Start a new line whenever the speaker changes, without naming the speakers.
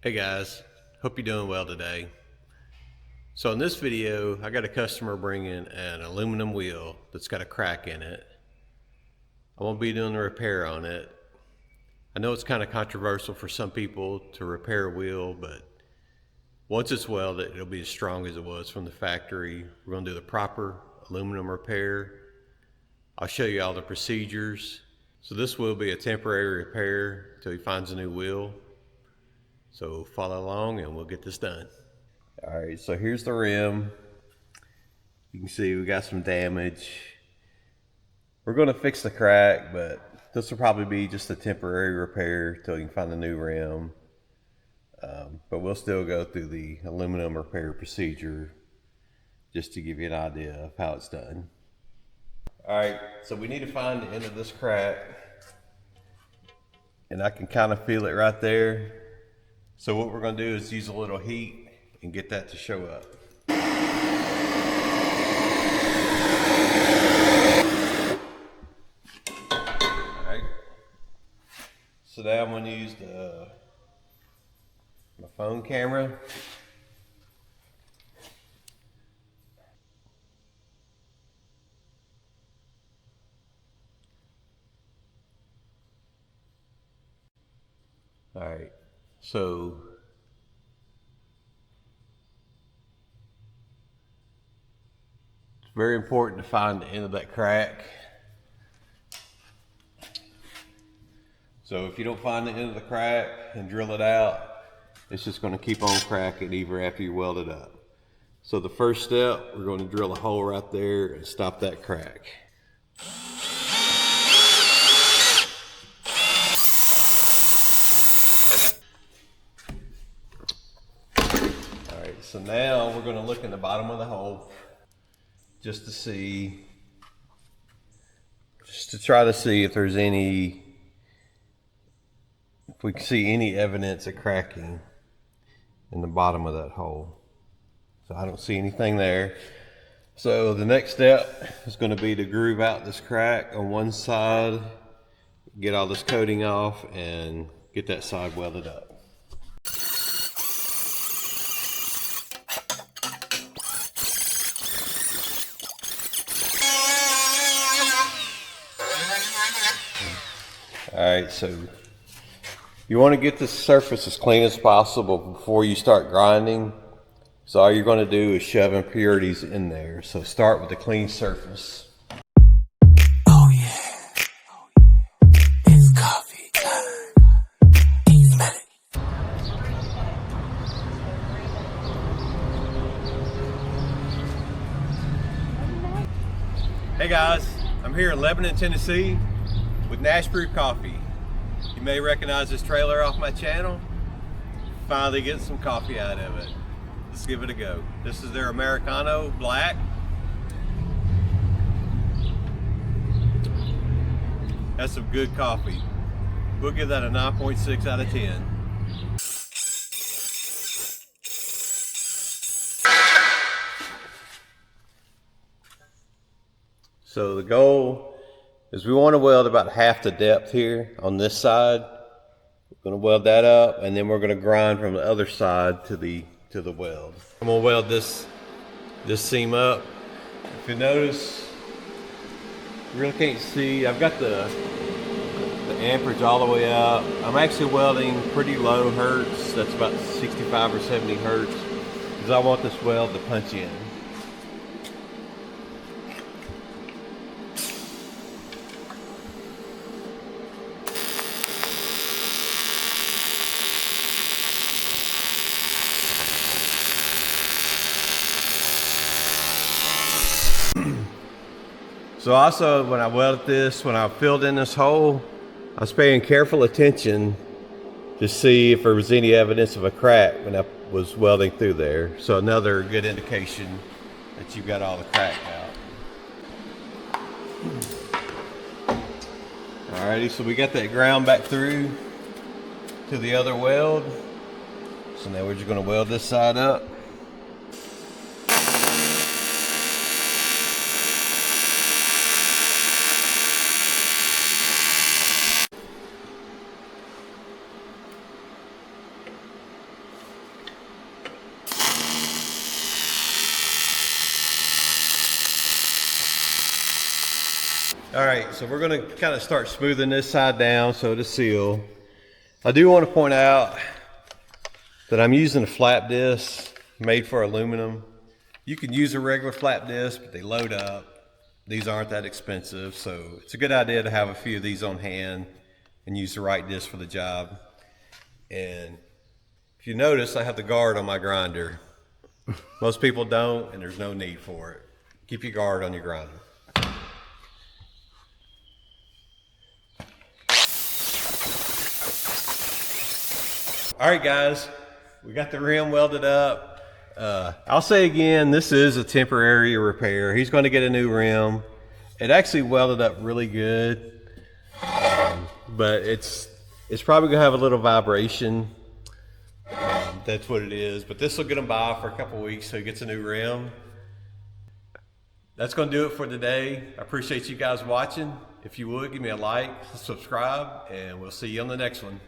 Hey guys, hope you're doing well today. So in this video, I got a customer bringing an aluminum wheel that's got a crack in it. I won't be doing the repair on it. I know it's kind of controversial for some people to repair a wheel, but once it's welded, it'll be as strong as it was from the factory. We're gonna do the proper aluminum repair. I'll show you all the procedures. So this will be a temporary repair until he finds a new wheel. So follow along and we'll get this done. All right, so here's the rim. You can see we got some damage. We're gonna fix the crack, but this will probably be just a temporary repair till you can find a new rim. But we'll still go through the aluminum repair procedure just to give you an idea of how it's done. All right, so we need to find the end of this crack. And I can kind of feel it right there. So what we're gonna do is use a little heat and get that to show up. Alright. So now I'm gonna use my phone camera. Alright, so it's very important to find the end of that crack. So if you don't find the end of the crack and drill it out, it's just going to keep on cracking even after you weld it up. So the first step, we're going to drill a hole right there and stop that crack. Alright, so now we're going to look in the bottom of the hole just to try to see if there's if we can see any evidence of cracking in the bottom of that hole. So I don't see anything there. So the next step is going to be to groove out this crack on one side, get all this coating off, and get that side welded up. Alright, so you want to get the surface as clean as possible before you start grinding. So all you're going to do is shove impurities in there. So start with a clean surface.
Oh yeah, it's coffee time. Smell it.
Hey guys, I'm here in Lebanon, Tennessee with Nash Brew Coffee. You may recognize this trailer off my channel. Finally getting some coffee out of it. Let's give it a go. This is their Americano Black. That's some good coffee. We'll give that a 9.6 out of 10. So the goal is we want to weld about half the depth here on this side. We're going to weld that up, and then we're going to grind from the other side to the weld. I'm going to weld this seam up. If you notice, you really can't see. I've got the amperage all the way up. I'm actually welding pretty low hertz. That's about 65 or 70 hertz, because I want this weld to punch in. So also when I welded this, when I filled in this hole, I was paying careful attention to see if there was any evidence of a crack when I was welding through there. So another good indication that you've got all the crack out. Alrighty, so we got that ground back through to the other weld. So now we're just going to weld this side up. All right, so we're gonna kind of start smoothing this side down so it'll seal. I do want to point out that I'm using a flap disc made for aluminum. You can use a regular flap disc, but they load up. These aren't that expensive, so it's a good idea to have a few of these on hand and use the right disc for the job. And if you notice, I have the guard on my grinder. Most people don't, and there's no need for it. Keep your guard on your grinder. All right, guys, we got the rim welded up. I'll say again, this is a temporary repair. He's going to get a new rim. It actually welded up really good, but it's probably going to have a little vibration. That's what it is. But this will get him by for a couple weeks so he gets a new rim. That's going to do it for today. I appreciate you guys watching. If you would, give me a like, subscribe, and we'll see you on the next one.